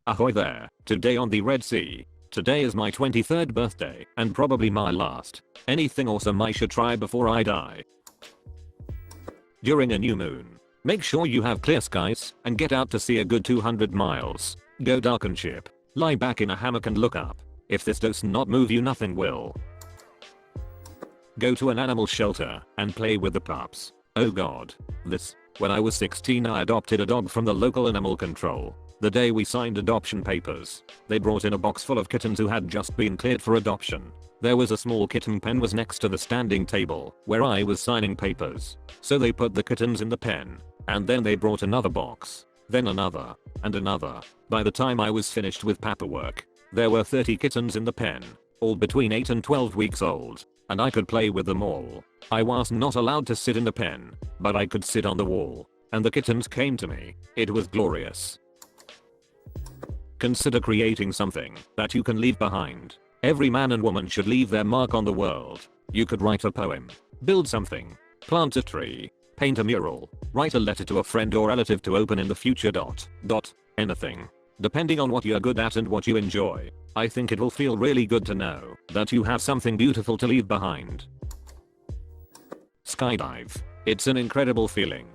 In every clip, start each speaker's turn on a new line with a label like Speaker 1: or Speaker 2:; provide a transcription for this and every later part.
Speaker 1: Ahoy there, today on the Red Sea. Today is my 23rd birthday and probably my last. Anything awesome I should try before I die? During a new moon, make sure you have clear skies and get out to sea a good 200 miles. Go darken ship, lie back in a hammock and look up. If this does not move you, nothing will. Go to an animal shelter and play with the pups. Oh god. When I was 16 I adopted a dog from the local animal control. The day we signed adoption papers, they brought in a box full of kittens who had just been cleared for adoption. There was a small kitten pen was next to the standing table where I was signing papers. So they put the kittens in the pen, and then they brought another box, then another, and another. By the time I was finished with paperwork, there were 30 kittens in the pen, all between 8 and 12 weeks old, and I could play with them all. I was not allowed to sit in the pen, but I could sit on the wall, and the kittens came to me. It was glorious. Consider creating something that you can leave behind. Every man and woman should leave their mark on the world. You could write a poem, build something, plant a tree, paint a mural, write a letter to a friend or relative to open in the future. Anything. Depending on what you're good at and what you enjoy, I think it will feel really good to know that you have something beautiful to leave behind. Skydive. It's an incredible feeling.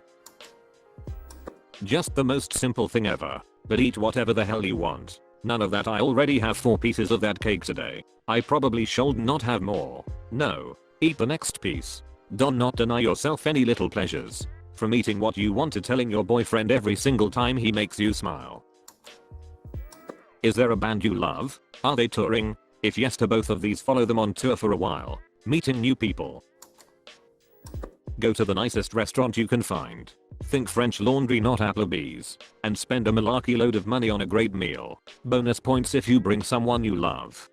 Speaker 1: Just the most simple thing ever. But eat whatever the hell you want. None of that. I already have 4 pieces of that cake today. I probably should not have more. No. Eat the next piece. Do not deny yourself any little pleasures. From eating what you want to telling your boyfriend every single time he makes you smile. Is there a band you love? Are they touring? If yes to both of these, follow them on tour for a while. Meeting new people. Go to the nicest restaurant you can find. Think French Laundry, not Applebee's, and spend a malarkey load of money on a great meal. Bonus points if you bring someone you love.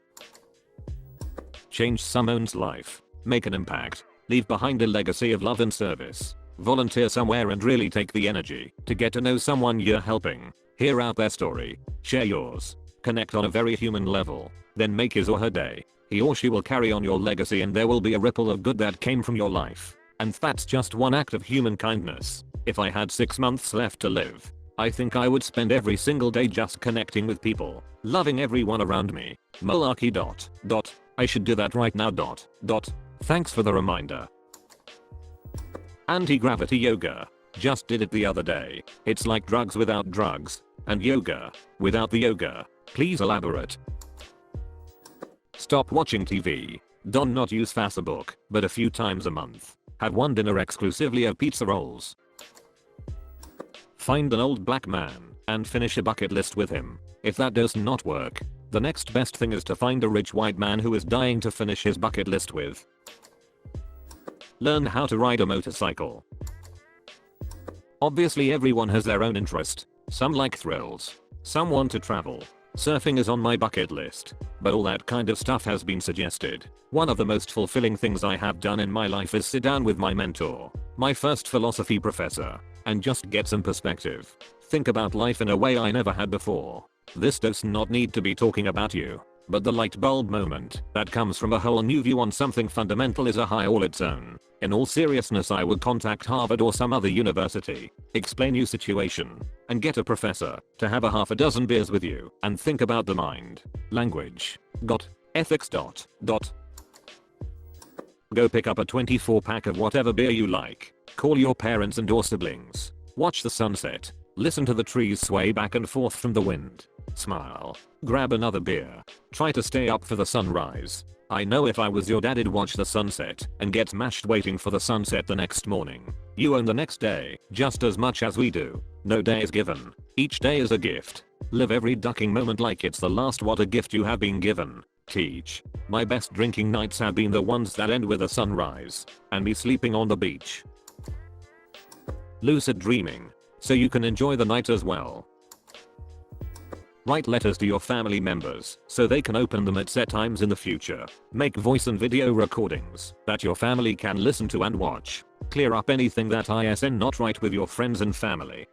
Speaker 1: Change someone's life. Make an impact. Leave behind a legacy of love and service. Volunteer somewhere and really take the energy to get to know someone you're helping. Hear out their story. Share yours. Connect on a very human level. Then make his or her day. He or she will carry on your legacy and there will be a ripple of good that came from your life. And that's just one act of human kindness. If I had 6 months left to live, I think I would spend every single day just connecting with people, loving everyone around me. Malarkey. I should do that right now. Thanks for the reminder. Anti-gravity yoga. Just did it the other day. It's like drugs without drugs, and yoga without the yoga. Please elaborate. Stop watching TV. Do not use Facebook, but a few times a month. Have one dinner exclusively of pizza rolls. Find an old black man and finish a bucket list with him. If that does not work, the next best thing is to find a rich white man who is dying to finish his bucket list with. Learn how to ride a motorcycle. Obviously everyone has their own interest. Some like thrills. Some want to travel. Surfing is on my bucket list, but all that kind of stuff has been suggested. One of the most fulfilling things I have done in my life is sit down with my mentor, my first philosophy professor, and just get some perspective. Think about life in a way I never had before. This does not need to be talking about you, but the light bulb moment that comes from a whole new view on something fundamental is a high all its own. In all seriousness, I would contact Harvard or some other university, explain your situation, and get a professor to have a half a dozen beers with you and think about the mind, language, ethics. Go pick up a 24-pack of whatever beer you like. Call your parents and or siblings. Watch the sunset. Listen to the trees sway back and forth from the wind. Smile. Grab another beer. Try to stay up for the sunrise. I know if I was your dad, I'd watch the sunset and get mashed waiting for the sunset the next morning. You own the next day just as much as we do. No day is given. Each day is a gift. Live every ducking moment like it's the last. What a gift you have been given. Teach. My best drinking nights have been the ones that end with a sunrise and me sleeping on the beach. Lucid dreaming. So you can enjoy the night as well. Write letters to your family members so they can open them at set times in the future. Make voice and video recordings that your family can listen to and watch. Clear up anything that is not right with your friends and family.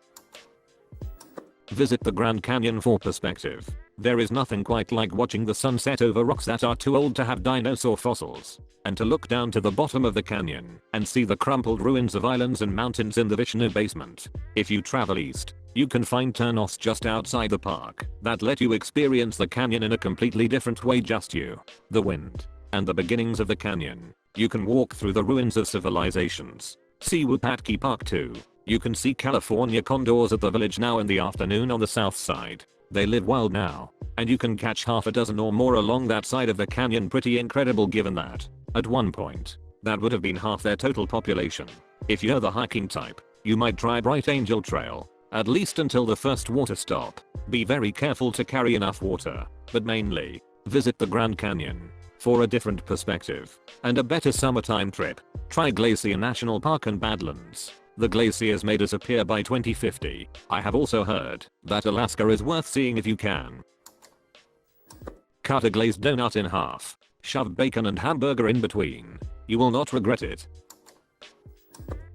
Speaker 1: Visit the Grand Canyon for perspective. There is nothing quite like watching the sunset over rocks that are too old to have dinosaur fossils, and to look down to the bottom of the canyon and see the crumpled ruins of islands and mountains in the Vishnu basement. If you travel east, You can find turnoffs just outside the park that let you experience the canyon in a completely different way, just you, the wind, and the beginnings of the canyon. You can walk through the ruins of civilizations. See Wapatki Park too. You can see California condors at the village now in the afternoon on the south side. They live wild now, and you can catch half a dozen or more along that side of the canyon. Pretty incredible given that, at one point, that would have been half their total population. If you're the hiking type, you might try Bright Angel Trail, at least until the first water stop. Be very careful to carry enough water, but mainly, visit the Grand Canyon. For a different perspective, and a better summertime trip, try Glacier National Park and Badlands. The glaciers may disappear by 2050. I have also heard that Alaska is worth seeing if you can. Cut a glazed donut in half. Shove bacon and hamburger in between. You will not regret it.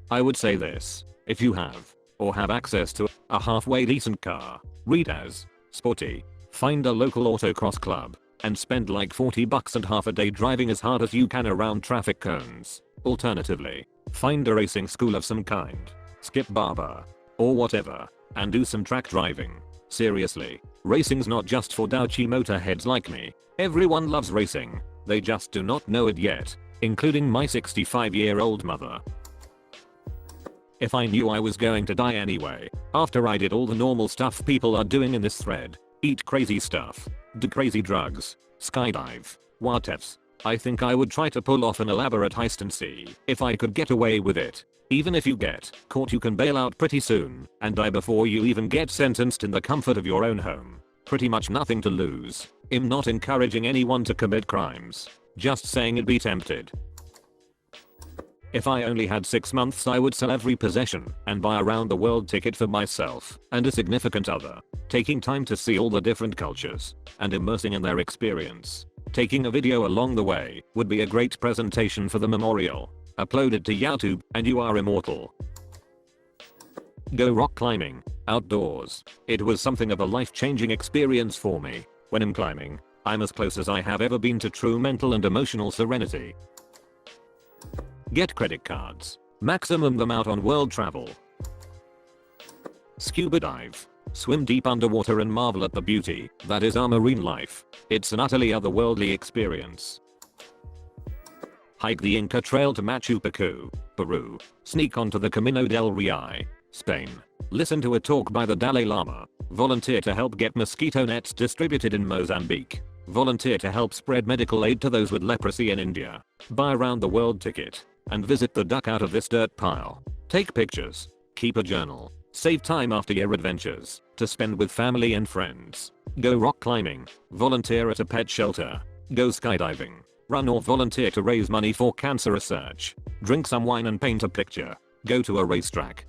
Speaker 1: I would say this: if you have, or have access to, a halfway decent car, read as sporty, find a local autocross club, and spend like $40 and half a day driving as hard as you can around traffic cones. Alternatively, find a racing school of some kind, skip barber, or whatever, and do some track driving. Seriously, racing's not just for douchey motorheads like me. Everyone loves racing, they just do not know it yet, including my 65-year-old mother. If I knew I was going to die anyway, after I did all the normal stuff people are doing in this thread, eat crazy stuff, do crazy drugs, skydive, whatevs, I think I would try to pull off an elaborate heist and see if I could get away with it. Even if you get caught, you can bail out pretty soon and die before you even get sentenced in the comfort of your own home. Pretty much nothing to lose. I'm not encouraging anyone to commit crimes, just saying it'd be tempted. If I only had 6 months, I would sell every possession and buy a round the world ticket for myself and a significant other, taking time to see all the different cultures and immersing in their experience. Taking a video along the way would be a great presentation for the memorial. Upload it to YouTube and you are immortal. Go rock climbing, outdoors. It was something of a life-changing experience for me. When I'm climbing, I'm as close as I have ever been to true mental and emotional serenity. Get credit cards. Maximum them out on world travel. Scuba dive. Swim deep underwater and marvel at the beauty that is our marine life. It's an utterly otherworldly experience. Hike the Inca Trail to Machu Picchu, Peru. Sneak onto the Camino del Rey, Spain. Listen to a talk by the Dalai Lama. Volunteer to help get mosquito nets distributed in Mozambique. Volunteer to help spread medical aid to those with leprosy in India. Buy a round the world ticket and visit the duck out of this dirt pile. Take pictures. Keep a journal. Save time after your adventures to spend with family and friends. Go rock climbing. Volunteer at a pet shelter. Go skydiving. Run or volunteer to raise money for cancer research. Drink some wine and paint a picture. Go to a racetrack.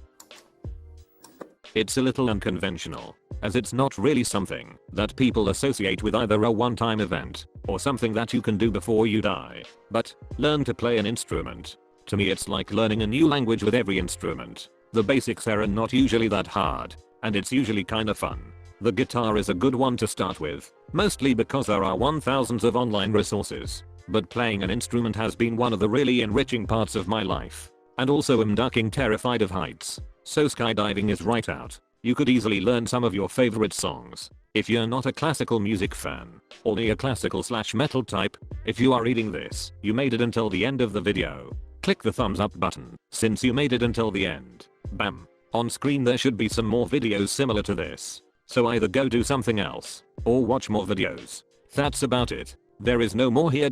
Speaker 1: It's a little unconventional, as it's not really something that people associate with either a one-time event or something that you can do before you die. But learn to play an instrument. To me, it's like learning a new language with every instrument. The basics are not usually that hard, and it's usually kinda fun. The guitar is a good one to start with, mostly because there are thousands of online resources. But playing an instrument has been one of the really enriching parts of my life. And also I'm ducking terrified of heights, so skydiving is right out. You could easily learn some of your favorite songs. If you're not a classical music fan, or neoclassical/metal type, if you are reading this, you made it until the end of the video. Click the thumbs up button, since you made it until the end. Bam. On screen there should be some more videos similar to this. So either go do something else, or watch more videos. That's about it. There is no more here.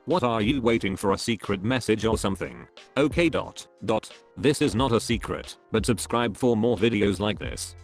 Speaker 1: What are you waiting for, a secret message or something? Okay. This is not a secret, but subscribe for more videos like this.